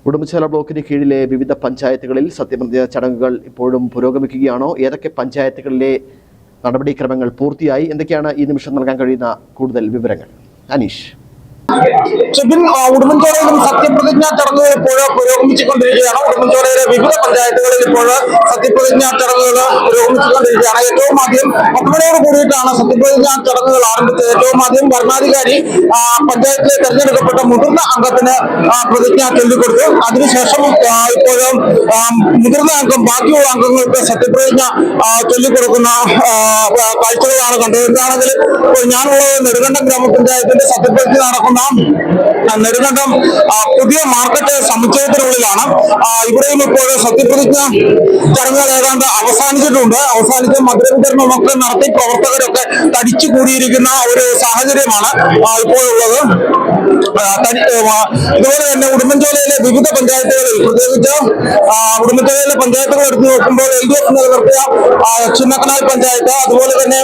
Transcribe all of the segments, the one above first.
ഉടുമ്പൻചോല ബ്ലോക്കിന് കീഴിലെ വിവിധ പഞ്ചായത്തുകളിൽ സത്യപ്രതിജ്ഞ ചടങ്ങുകൾ ഇപ്പോഴും പുരോഗമിക്കുകയാണോ? ഏതൊക്കെ പഞ്ചായത്തുകളിലെ നടപടിക്രമങ്ങൾ പൂർത്തിയായി? എന്തൊക്കെയാണ് ഈ നിമിഷം നൽകാൻ കഴിയുന്ന കൂടുതൽ വിവരങ്ങൾ? അനീഷ്. ഉടുമ്പൻചോലയിലും സത്യപ്രതിജ്ഞാ ചടങ്ങുകൾ ഇപ്പോൾ പുരോഗമിച്ചുകൊണ്ടിരിക്കുകയാണ്. ഉടുമ്പൻചോലയിലെ വിവിധ പഞ്ചായത്തുകളിൽ ഇപ്പോൾ സത്യപ്രതിജ്ഞാ ചടങ്ങുകൾ പുരോഗമിച്ചുകൊണ്ടിരിക്കുകയാണ്. ഏറ്റവും ആദ്യം 10 മണിയോട് കൂടിയിട്ടാണ് സത്യപ്രതിജ്ഞാ ചടങ്ങുകൾ ആരംഭിച്ചത്. ഏറ്റവും ആദ്യം ഭരണാധികാരി പഞ്ചായത്തിലെ തെരഞ്ഞെടുക്കപ്പെട്ട മുതിർന്ന അംഗത്തിന് പ്രതിജ്ഞ ചൊല്ലിക്കൊടുത്തു. അതിനുശേഷം ഇപ്പോഴും മുതിർന്ന അംഗം ബാക്കിയുള്ള അംഗങ്ങൾക്ക് സത്യപ്രതിജ്ഞ ചൊല്ലിക്കൊടുക്കുന്ന കാഴ്ചകളാണ് കണ്ടത്. എന്താണെങ്കിൽ ഞാനുള്ളത് നെടുങ്കണ്ടം ഗ്രാമപഞ്ചായത്തിന്റെ സത്യപ്രതിജ്ഞ നടക്കുന്ന നെടുങ്കണ്ടം പുതിയ മാർക്കറ്റ് സമുച്ചയത്തിനുള്ളിലാണ്. ഇവിടെയും ഇപ്പോൾ സത്യപ്രതിജ്ഞ ചടങ്ങുകൾ ഏതാണ്ട് അവസാനിച്ച് മധുരവിതരണമൊക്കെ നടത്തി പ്രവർത്തകരൊക്കെ തടിച്ചു കൂടിയിരിക്കുന്ന ഒരു സാഹചര്യമാണ് ഇപ്പോഴുള്ളത്. ഇതുപോലെ തന്നെ ഉടുമ്പൻചോലയിലെ വിവിധ പഞ്ചായത്തുകളിൽ, പ്രത്യേകിച്ച് ഉടുമ്പൻചോലയിലെ പഞ്ചായത്തുകൾ എടുത്തു നോക്കുമ്പോൾ LDF നിലനിർത്തിയ ചിന്നക്കനാൽ പഞ്ചായത്ത്, അതുപോലെ തന്നെ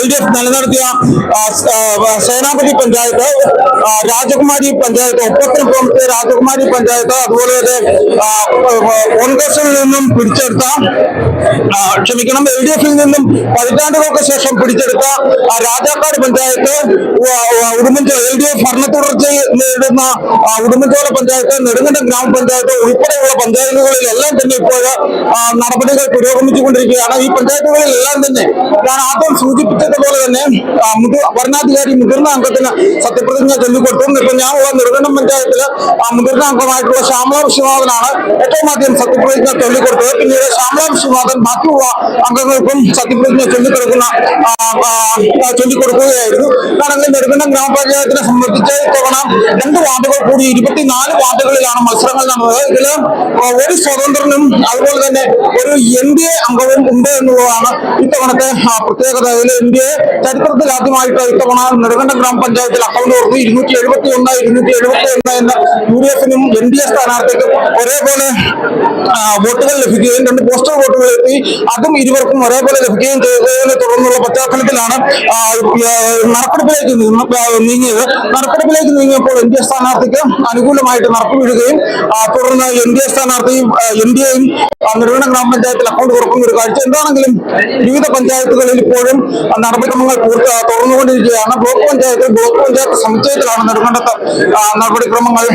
LDF നിലനിർത്തിയ സേനാപതി പഞ്ചായത്ത്, രാജകുമാരി പഞ്ചായത്ത്, ഒപ്പത്തിനൊപ്പത്തെ രാജകുമാരി പഞ്ചായത്ത്, അതുപോലെ തന്നെ കോൺഗ്രസിൽ നിന്നും പിടിച്ചെടുത്ത LDFിൽ നിന്നും പതിറ്റാണ്ടുകൾക്ക് ശേഷം പിടിച്ചെടുത്ത രാജാക്കാട് പഞ്ചായത്ത്, ഉടുമ്പൻചോല LDF ഭരണ തുടർച്ച നേടുന്ന ഉടുമ്പൻചോല പഞ്ചായത്ത്, നെടുങ്കണ്ടം ഗ്രാമപഞ്ചായത്ത് ഉൾപ്പെടെയുള്ള പഞ്ചായത്തുകളിലെല്ലാം തന്നെ ഇപ്പോൾ നടപടികൾ പുരോഗമിച്ചുകൊണ്ടിരിക്കുകയാണ്. ഈ പഞ്ചായത്തുകളിലെല്ലാം തന്നെ ഞാൻ ആദ്യം സൂചിപ്പിച്ചതുപോലെ തന്നെ ഭരണാധികാരി മുതിർന്ന അംഗത്തിന് സത്യപ്രതിജ്ഞ ചൊല്ലിക്കൊടുത്തു. ഇപ്പൊ ഞാനുള്ള നെടുങ്കണ്ടം പഞ്ചായത്തില് മുതിർന്ന അംഗമായിട്ടുള്ള ശ്യാമള വിശ്വനാഥനാണ് ഏറ്റവും ആദ്യം സത്യപ്രതിജ്ഞ ചൊല്ലിക്കൊടുത്തത്. പിന്നീട് ശ്യാമള വിശ്വനാഥൻ ബാക്കിയുള്ള അംഗങ്ങൾക്കും സത്യപ്രതിജ്ഞ ചൊല്ലിക്കൊടുക്കുകയായിരുന്നു. കാരണം നെടുങ്കണ്ടം ഗ്രാമപഞ്ചായത്തിനെ സംബന്ധിച്ച് ഇത്തവണ 2 വാർഡുകൾ കൂടി 24 വാർഡുകളിലാണ് മത്സരങ്ങൾ നടന്നത്. ഇതില് ഒരു സ്വതന്ത്രനും അതുപോലെ തന്നെ ഒരു NDA അംഗവും ഉണ്ട് എന്നുള്ളതാണ് ഇത്തവണത്തെ പ്രത്യേകത. ഇതിൽ NDA ചരിത്രത്തിൽ ആദ്യമായിട്ട് ഇത്തവണ നെടുങ്കണ്ടം ഗ്രാമപഞ്ചായത്തിൽ അക്കൗണ്ട് തുറന്നു. 271 എന്ന UDFനും NDA സ്ഥാനാർത്ഥിക്കും ഒരേപോലെ വോട്ടുകൾ ലഭിക്കുകയും 2 പോസ്റ്റൽ വോട്ടുകൾ എത്തി അതും ഇരുവർക്കും ഒരേപോലെ ലഭിക്കുകയും ചെയ്തതിനെ തുടർന്നുള്ള പശ്ചാത്തലത്തിലാണ് നറുക്കെടുപ്പിലേക്ക് നീങ്ങിയപ്പോൾ NDA സ്ഥാനാർത്ഥിക്ക് അനുകൂലമായിട്ട് നറുക്ക് വീഴുകയും തുടർന്ന് NDA സ്ഥാനാർത്ഥിയും NDAയും നെടുങ്കണ്ടം ഗ്രാമപഞ്ചായത്തിൽ അക്കൗണ്ട് തുറക്കുന്ന ഒരു കാഴ്ച. എന്താണെങ്കിലും വിവിധ പഞ്ചായത്തുകളിൽ ഇപ്പോഴും നടപടിക്രമങ്ങൾ തുറന്നുകൊണ്ടിരിക്കുകയാണ്. ബ്ലോക്ക് പഞ്ചായത്ത് സമുച്ചയത്തിലാണ് നെടുങ്കണ്ടത്ത് നടപടിക്രമങ്ങൾ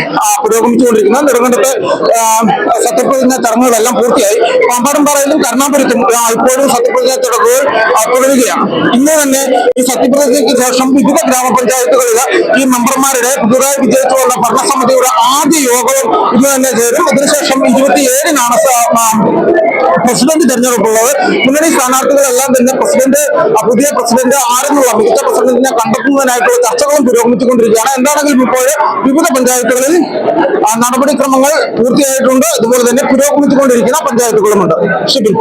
പുരോഗമിച്ചുകൊണ്ടിരിക്കുന്നത്. നെടുങ്കണ്ടത്തെ സത്യപ്രതിജ്ഞ ചടങ്ങുകളെല്ലാം പൂർത്തിയായി. പാമ്പാടുംപാറയിലും കരുണാപുരത്തും ഇപ്പോഴും സത്യപ്രതിജ്ഞ ചടങ്ങുകൾ തുടരുകയാണ്. ഇന്ന് തന്നെ ഈ സത്യപ്രതിജ്ഞയ്ക്ക് ശേഷം വിവിധ ഗ്രാമപഞ്ചായത്തുകളിൽ ഈ മെമ്പർമാരുടെ പുതുതായി വിജയിച്ചു വന്ന ഭരണസമിതിയുടെ ആദ്യ യോഗവും ഇന്ന് തന്നെ ചേരും. അതിനുശേഷം 27-നാണ് പ്രസിഡന്റ് തെരഞ്ഞെടുപ്പുള്ളത്. മുന്നണി സ്ഥാനാർത്ഥികളെല്ലാം തന്നെ പുതിയ പ്രസിഡന്റ് ആരെന്നുള്ള മികച്ച പ്രസിഡന്റിനെ കണ്ടെത്തുന്നതിനായിട്ടുള്ള ചർച്ചകളും പുരോഗമിച്ചുകൊണ്ടിരിക്കുകയാണ്. എന്താണെങ്കിലും ഇപ്പോൾ വിവിധ പഞ്ചായത്തുകളിൽ നടപടിക്രമങ്ങൾ പൂർത്തിയായിട്ടുണ്ട്. അതുപോലെ തന്നെ പുരോഗമിച്ചുകൊണ്ടിരിക്കുന്ന പഞ്ചായത്തുകളുമുണ്ട്. ഷിബിൻ.